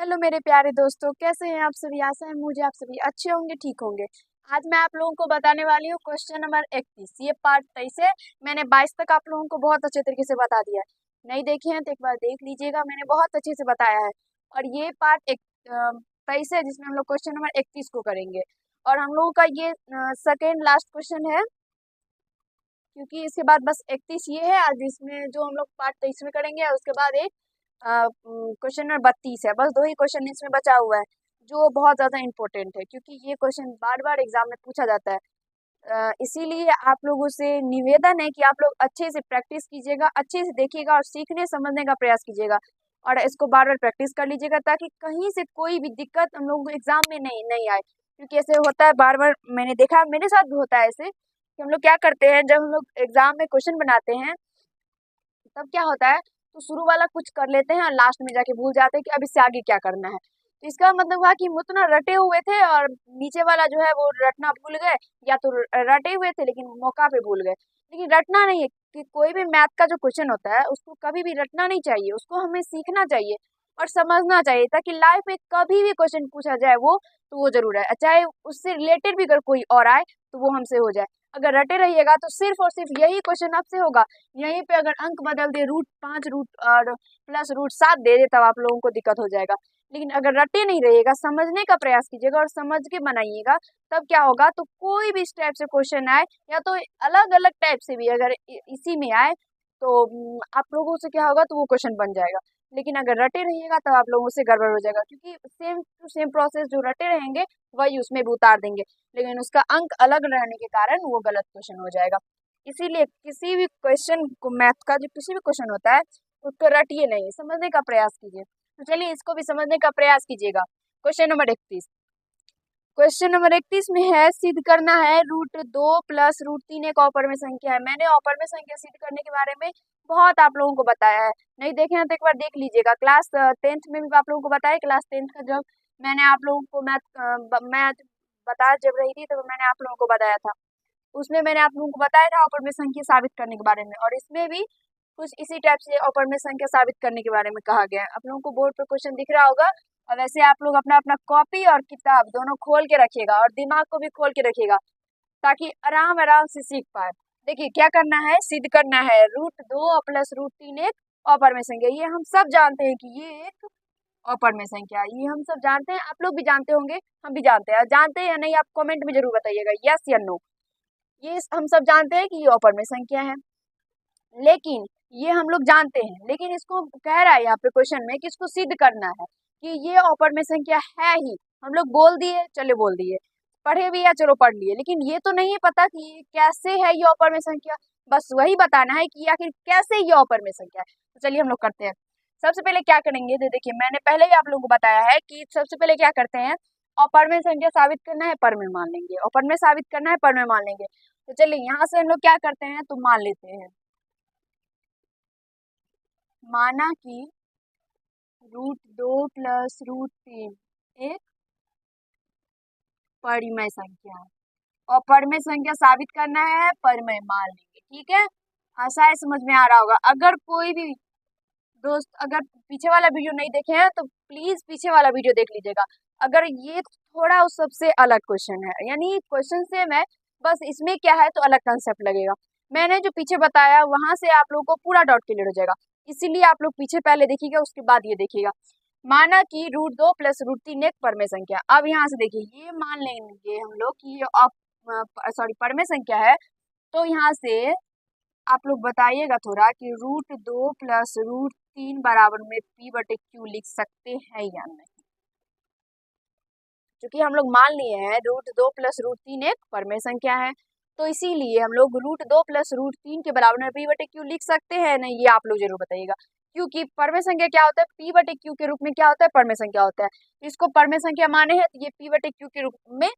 Hello मेरे प्यारे दोस्तों, कैसे हैं आप सभी। आशा है मुझे आप सभी अच्छे होंगे, ठीक होंगे। आज मैं आप लोगों को बताने वाली हूँ क्वेश्चन नंबर 31। ये पार्ट 23 है। मैंने 22 तक आप लोगों को बहुत अच्छे तरीके से बता दिया है। नहीं देखे हैं तो एक बार देख लीजिएगा, मैंने बहुत अच्छे से बताया है। और ये पार्ट 23 है जिसमें हम लोग क्वेश्चन नंबर 31 को करेंगे। और हम लोगों का ये सेकेंड लास्ट क्वेश्चन है, क्योंकि इसके बाद बस 31 ये है आज, इसमें जो हम लोग पार्ट 23 में करेंगे। उसके बाद एक क्वेश्चन नंबर 32 है। बस दो ही क्वेश्चन इसमें बचा हुआ है जो बहुत ज़्यादा इम्पोर्टेंट है, क्योंकि ये क्वेश्चन बार बार एग्जाम में पूछा जाता है। इसीलिए आप लोगों से निवेदन है कि आप लोग अच्छे से प्रैक्टिस कीजिएगा, अच्छे से देखिएगा और सीखने समझने का प्रयास कीजिएगा। और इसको बार बार प्रैक्टिस कर लीजिएगा ताकि कहीं से कोई भी दिक्कत हम लोग को एग्जाम में नहीं नहीं आए। क्योंकि ऐसे होता है बार बार, मैंने देखा है, मेरे साथ भी होता है ऐसे कि हम लोग क्या करते हैं, जब हम लोग एग्जाम में क्वेश्चन बनाते हैं तब क्या होता है, तो शुरू वाला कुछ कर लेते हैं और लास्ट में जाके भूल जाते हैं कि अब इससे आगे क्या करना है। तो इसका मतलब हुआ कि हम उतना रटे हुए थे और नीचे वाला जो है वो रटना भूल गए, या तो रटे हुए थे लेकिन मौका पे भूल गए। लेकिन रटना नहीं है, कि कोई भी मैथ का जो क्वेश्चन होता है उसको कभी भी रटना नहीं चाहिए, उसको हमें सीखना चाहिए और समझना चाहिए, ताकि लाइफ में कभी भी क्वेश्चन पूछा जाए वो तो वो जरूर है, चाहे उससे रिलेटेड भी अगर कोई और आए तो वो हमसे हो जाए। अगर रटे रहिएगा तो सिर्फ और सिर्फ यही क्वेश्चन आपसे होगा। यहीं पे अगर अंक बदल दे, रूट 5 रूट और प्लस रूट 7 दे दे, तब आप लोगों को दिक्कत हो जाएगा। लेकिन अगर रटे नहीं रहिएगा, समझने का प्रयास कीजिएगा और समझ के बनाइएगा, तब क्या होगा, तो कोई भी इस टाइप से क्वेश्चन आए या तो अलग अलग टाइप से भी अगर इसी में आए तो आप लोगों से क्या होगा, तो वो क्वेश्चन बन जाएगा। लेकिन अगर रटे रहिएगा तब आप लोगों से गड़बड़ हो जाएगा, क्योंकि सेम टू सेम प्रोसेस जो रटे रहेंगे वही उसमें भी उतार देंगे, लेकिन उसका अंक अलग रहने के कारण वो गलत क्वेश्चन हो जाएगा। इसीलिए किसी भी क्वेश्चन को, मैथ का जो किसी भी क्वेश्चन होता है उसको रटिए नहीं, समझने का प्रयास कीजिए। तो चलिए इसको भी समझने का प्रयास कीजिएगा। Question number 31। क्वेश्चन नंबर 31 में है, सिद्ध करना है √2 प्लस √3 एक अपरिमेय संख्या है। मैंने अपरिमेय संख्या सिद्ध करने के बारे में बहुत आप लोगों को बताया है। नहीं देखे हैं तो एक बार देख लीजिएगा। क्लास 10th में भी आप लोगों को बताया। क्लास 10th का जब मैंने आप लोगों को मैथ बता जब रही थी, तब मैंने आप लोगों को बताया था। उसमें मैंने आप लोगों को बताया था अपरिमेय संख्या साबित करने के बारे में, और इसमें भी कुछ इसी टाइप से अपरिमेय संख्या साबित करने के बारे में कहा गया है। आप लोगों को बोर्ड पर क्वेश्चन दिख रहा होगा, और वैसे आप लोग अपना अपना कॉपी और किताब दोनों खोल के रखिएगा और दिमाग को भी खोल के रखिएगा, ताकि आराम आराम से सीख पाए। देखिए क्या करना है, सिद्ध करना है √2 प्लस √3 एक अपरिमेय संख्या। ये हम सब जानते हैं कि ये एक अपरिमेय संख्या है, ये हम सब जानते हैं, आप लोग भी जानते होंगे, हम भी जानते हैं। जानते हैं या नहीं आप कमेंट में जरूर बताइएगा, यस या नो। ये हम सब जानते हैं कि ये अपरिमेय संख्या है, लेकिन ये हम लोग जानते हैं, लेकिन इसको कह रहा है यहाँ पे क्वेश्चन में कि इसको सिद्ध करना है कि ये अपरिमेय संख्या है ही। हम लोग बोल दिए, चले बोल दिए, पढ़े भी या चलो पढ़ लिए, लेकिन ये तो नहीं पता कि ये कैसे है ये अपरिमेय संख्या। बस वही बताना है कि आखिर कैसे ये अपरिमेय संख्या है। तो चलिए हम लोग करते हैं। सबसे पहले क्या करेंगे, तो देखिए मैंने पहले ही आप लोगों को बताया है कि सबसे पहले क्या करते हैं, अपरिमेय संख्या साबित करना है परिमेय मान लेंगे, अपरिमेय साबित करना है परिमेय मान लेंगे। तो चलिए यहाँ से हम लोग क्या करते हैं, तो मान लेते हैं, माना कि √2 प्लस √3 एक परिमेय संख्या है, और परिमेय संख्या साबित करना है, परिमेय मान लेंगे। ठीक है, आशा है समझ में आ रहा होगा। अगर कोई भी दोस्त अगर पीछे वाला वीडियो नहीं देखे हैं तो प्लीज पीछे वाला वीडियो देख लीजिएगा। अगर ये थोड़ा उस सबसे अलग क्वेश्चन है, यानी क्वेश्चन सेम है, बस इसमें क्या है तो अलग कंसेप्ट लगेगा। मैंने जो पीछे बताया वहां से आप लोगों को पूरा डाउट क्लियर हो जाएगा, इसीलिए आप लोग पीछे पहले देखिएगा, उसके बाद ये देखिएगा। माना कि √2 प्लस √3 एक परिमेय संख्या। अब यहाँ से देखिए, ये मान लेंगे हम लोग कि ये परिमेय संख्या है। तो यहाँ से आप लोग बताइएगा थोड़ा कि √2 प्लस √3 बराबर में p/q लिख सकते हैं या नहीं। क्योंकि हम लोग मान लिए हैं √2 प्लस √3 एक परिमेय संख्या है, तो इसीलिए हम लोग √2 प्लस √3 के बराबर में p/q लिख सकते हैं नहीं, ये आप लोग जरूर बताइएगा। क्योंकि परिमेय संख्या क्या होता है, p/q के रूप में क्या होता है, परिमेय संख्या होता है। इसको परिमेय संख्या माने हैं तो ये p/q के रूप में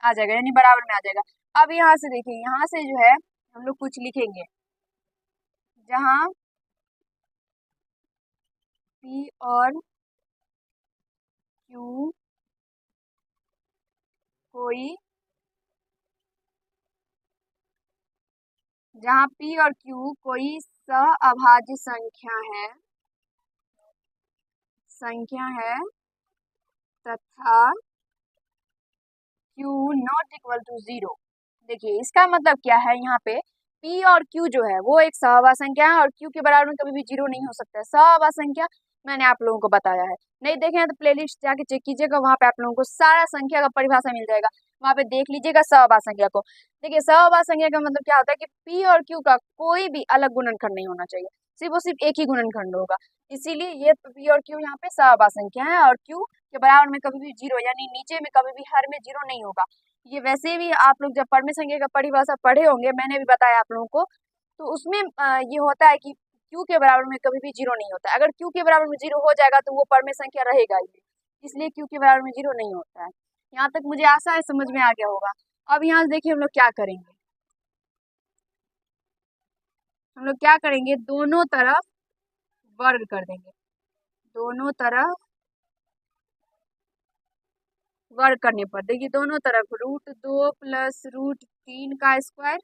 आ जाएगा, यानी बराबर में आ जाएगा। अब यहाँ से देखिए, यहाँ से जो है हम लोग कुछ लिखेंगे, जहाँ p और q कोई जहाँ p और q कोई सहअभाज्य संख्या है तथा Q नॉट इक्वल टू 0। देखिए इसका मतलब क्या है, यहाँ पे P और Q जो है वो एक सहवार संख्या है और Q के बराबर में कभी भी 0 नहीं हो सकता है। सहवार संख्या मैंने आप लोगों को बताया है, नहीं देखे हैं तो प्लेलिस्ट जाके चेक कीजिएगा, वहाँ पे आप लोगों को सारा संख्या का परिभाषा मिल जाएगा, वहाँ पे देख लीजिएगा सहवार संख्या को। देखिए सहवार संख्या का मतलब क्या होता है कि P और Q का कोई भी अलग गुणनखंड नहीं होना चाहिए, सिर्फ और सिर्फ एक ही गुणनखंड होगा, इसीलिए ये P और Q यहाँ पे सहवार संख्या है और Q के बराबर में कभी भी 0 यानी नीचे में कभी भी हर में 0 नहीं होगा। ये वैसे भी आप लोग जब परमेय संख्या का परिभाषा पढ़े होंगे, मैंने भी बताया आप लोगों को, तो उसमें ये होता है कि Q के बराबर में कभी भी 0 नहीं होता है। अगर Q के बराबर में 0 हो जाएगा तो वो परमेय संख्या रहेगा ही, इसलिए Q के बराबर में 0 नहीं होता है। यहाँ तक मुझे आशा है समझ में आ गया होगा। अब यहाँ से देखिए हम लोग क्या करेंगे, हम लोग क्या करेंगे, दोनों तरफ वर्ग कर देंगे, दोनों तरफ वर्ग करने पर देखिए दोनों तरफ √2 प्लस √3 का स्क्वायर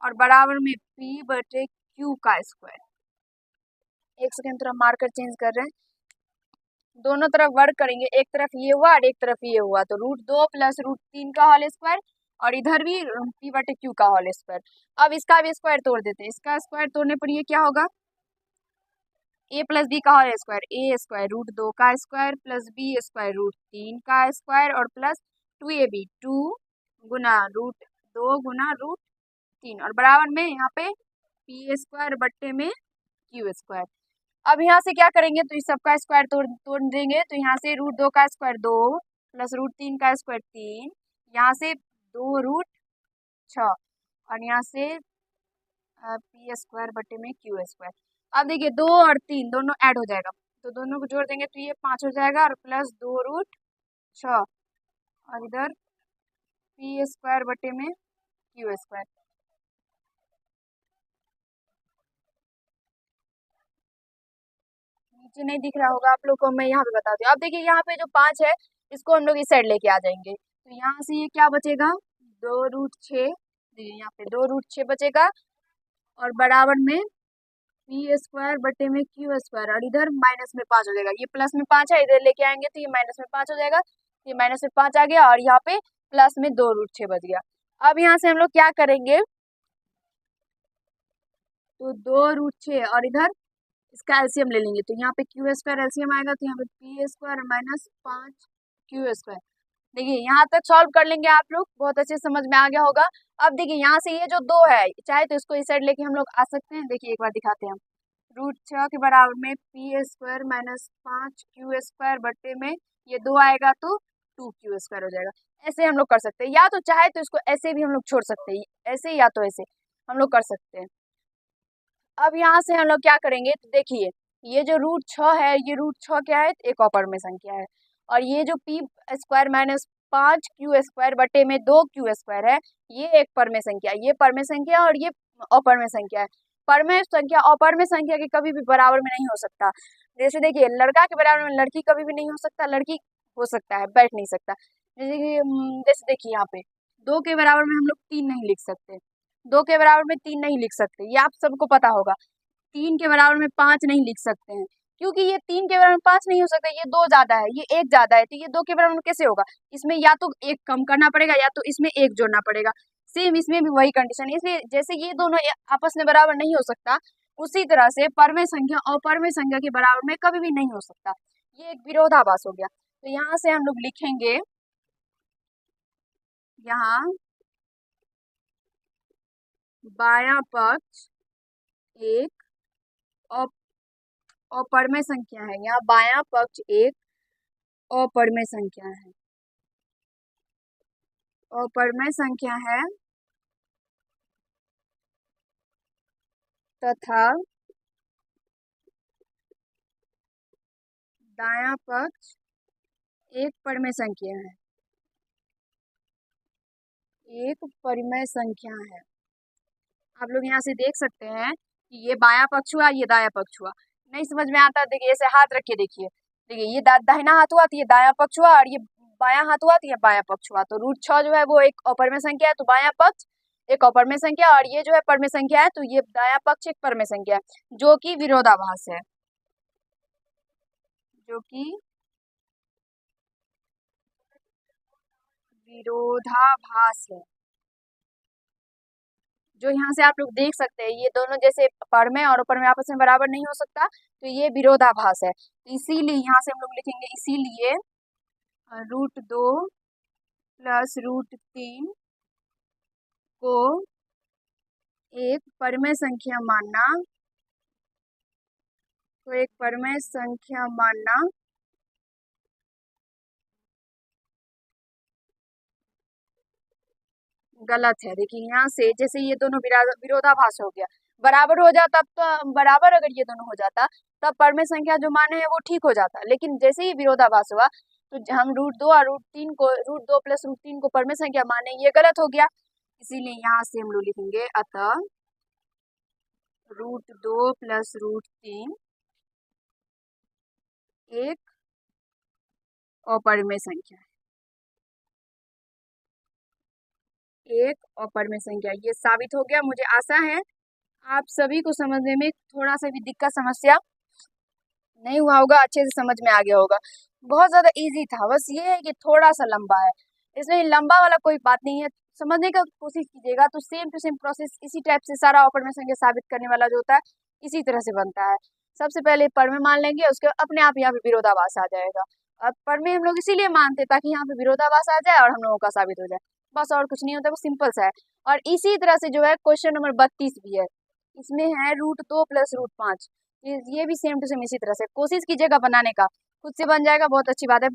और बराबर में P/Q का स्क्वायर। एक सेकेंड थोड़ा मार्कर चेंज कर रहे हैं, दोनों तरफ वर्ग करेंगे, एक तरफ ये हुआ और एक तरफ ये हुआ, तो √2 प्लस √3 का होल स्क्वायर और इधर भी P/Q का होल स्क्वायर। अब इसका भी स्क्वायर तोड़ देते हैं, इसका स्क्वायर तोड़ने पर ये क्या होगा, a प्लस बी का होल स्क्वायर, a स्क्वायर √2 का स्क्वायर प्लस b स्क्वायर √3 का स्क्वायर और प्लस 2ab 2 गुना √2 गुना √3 और बराबर में यहाँ पे p स्क्वायर बट्टे में q स्क्वायर। अब यहाँ से क्या करेंगे, तो इस सबका स्क्वायर तोड़ देंगे, तो यहाँ से √2 का स्क्वायर 2 प्लस √3 का स्क्वायर 3, यहाँ से 2√6 और यहाँ से p स्क्वायर बटे में q स्क्वायर। अब देखिए 2 और 3 दोनों ऐड हो जाएगा, तो दोनों को जोड़ देंगे तो ये 5 हो जाएगा और प्लस 2√6 और इधर p स्क्वायर बटे में q स्क्वायर। नीचे नहीं दिख रहा होगा आप लोग को, मैं यहाँ पे बता दूँ। अब देखिए यहाँ पे जो 5 है इसको हम लोग इस साइड लेके आ जाएंगे, तो यहाँ से ये क्या बचेगा, 2√6, यहाँ पे 2√6 बचेगा और बराबर में p स्क्वायर बटे में q स्क्वायर और इधर माइनस में 5 हो जाएगा, ये प्लस में 5 है, इधर लेके आएंगे तो ये माइनस में 5 हो जाएगा, ये माइनस में 5 आ गया और यहाँ पे प्लस में 2√6 बच गया। अब यहाँ से हम लोग क्या करेंगे, तो 2√6 और इधर इसका एलसीएम ले लेंगे, तो यहाँ पे q स्क्वायर एलसीएम आएगा, तो यहाँ पे p square minus 5 q square. देखिए यहाँ तक सॉल्व कर लेंगे आप लोग, बहुत अच्छे समझ में आ गया होगा। अब देखिए यहाँ से ये जो 2 है, चाहे तो इसको इस साइड लेके हम लोग आ सकते हैं, देखिए एक बार दिखाते हैं हम, √6 के बराबर में p square minus 5 q square बटे में ये 2 आएगा तो 2q स्क्वायर हो जाएगा। ऐसे हम लोग कर सकते हैं, या तो चाहे तो इसको ऐसे भी हम लोग छोड़ सकते हैं, ऐसे या तो ऐसे हम लोग कर सकते हैं। अब यहाँ से हम लोग क्या करेंगे, तो देखिए ये जो √6 है, ये √6 क्या है, एक अपर में संख्या है और ये जो p square minus 5 q square बटे में 2q स्क्वायर है, ये एक परमेय संख्या, ये परमेय संख्या और ये अपर में संख्या है। परमेय संख्या अपर में संख्या के कभी भी बराबर में नहीं हो सकता। जैसे देखिए लड़का के बराबर में लड़की कभी भी नहीं हो सकता, लड़की हो सकता है, बैठ नहीं सकता। जैसे कि जैसे देखिए यहाँ पे 2 के बराबर में हम लोग 3 नहीं लिख सकते, 2 के बराबर में 3 नहीं लिख सकते, ये आप सबको पता होगा। 3 के बराबर में 5 नहीं लिख सकते हैं, क्योंकि ये 3 के बराबर में 5 नहीं हो सकता, ये 2 ज्यादा है, ये 1 ज्यादा है, तो ये 2 के बराबर में कैसे होगा, इसमें या तो 1 कम करना पड़ेगा या तो इसमें 1 जोड़ना पड़ेगा। सेम इसमें भी वही कंडीशन है, इसलिए जैसे ये दोनों आपस में बराबर नहीं हो सकता, उसी तरह से परमेय संख्या अपरमेय संख्या के बराबर में कभी भी नहीं हो सकता, ये एक विरोधाभास हो गया। तो यहाँ से हम लोग लिखेंगे, यहाँ बायां पक्ष एक अपरमेय संख्या है, यहाँ बायां पक्ष एक अपरमेय संख्या है, अपरमेय संख्या है तथा दायां पक्ष एक परमेय संख्या है, एक परिमेय संख्या है। आप लोग यहाँ से देख सकते हैं कि ये बायां पक्ष हुआ, ये दायां पक्ष हुआ। नहीं समझ में आता, देखिए ऐसे हाथ रख के देखिए, देखिए ये दाहिना हाथ हुआ तो ये दायां पक्ष हुआ और ये बायां हाथ हुआ तो ये बायां पक्ष हुआ। तो √6 जो है वो एक अपरमेय संख्या है, तो बायां पक्ष एक अपरमेय संख्या और ये जो है परमेय संख्या है, तो ये दायां पक्ष एक परमेय संख्या है, जो कि विरोधाभास है, जो कि विरोधाभास है। जो यहाँ से आप लोग देख सकते हैं, ये दोनों जैसे पर में और ऊपर में आपस में बराबर नहीं हो सकता, तो ये विरोधाभास है। तो इसीलिए यहाँ से हम लोग लिखेंगे, इसीलिए √2 + √3 को एक परमेय संख्या मानना, गलत है। देखिए यहाँ से जैसे ये दोनों विरोधाभास हो गया, बराबर हो जाता तो बराबर, अगर ये दोनों हो जाता तब परमेय संख्या जो माने है वो ठीक हो जाता, लेकिन जैसे ही विरोधाभास हुआ तो हम √2 और √3 को, √2 + √3 को परमेय संख्या माने, ये गलत हो गया। इसीलिए यहाँ से हम लोग लिखेंगे, अतः √2 + √3 एक अपरिमेय संख्या है, एक अपरिमेय संख्या। ये साबित हो गया। मुझे आशा है आप सभी को समझने में थोड़ा सा भी दिक्कत समस्या नहीं हुआ होगा, अच्छे से समझ में आ गया होगा। बहुत ज़्यादा इजी था, बस ये है कि थोड़ा सा लंबा है। इसमें लंबा वाला कोई बात नहीं है, समझने का कोशिश कीजिएगा तो सेम टू सेम प्रोसेस इसी टाइप से सारा अपरिमेय संख्या साबित करने वाला जो होता है इसी तरह से बनता है। सबसे पहले परमेय मान लेंगे, उसके अपने आप यहाँ पे विरोधाभास आ जाएगा। अब परमेय हम लोग इसीलिए मानते ताकि यहाँ पे विरोधाभास आ जाए और हम लोगों का साबित हो जाए, बस और कुछ नहीं होता, वो सिंपल सा है। और इसी तरह से जो है क्वेश्चन नंबर 32 भी है, इसमें है √2 + √5। ये भी सेम टू सेम इसी तरह से। कोशिश कीजिएगा बनाने का, खुद से बन जाएगा, बहुत अच्छी बात है।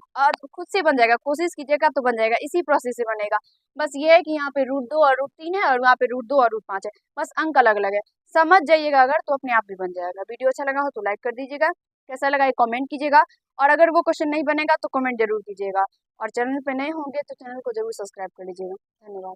खुद से बन जाएगा, कोशिश कीजिएगा तो बन जाएगा, इसी प्रोसेस से बनेगा। बस ये है कि यहाँ पे √2 और √3 है और वहाँ पे √2 और √5 है, बस अंक अलग अलग है। समझ जाइएगा अगर, तो अपने आप भी बन जाएगा। वीडियो अच्छा लगा हो तो लाइक कर दीजिएगा, कैसा लगा ये कमेंट कीजिएगा, और अगर वो क्वेश्चन नहीं बनेगा तो कमेंट जरूर कीजिएगा। और चैनल पे नए होंगे तो चैनल को जरूर सब्सक्राइब कर लीजिएगा। धन्यवाद।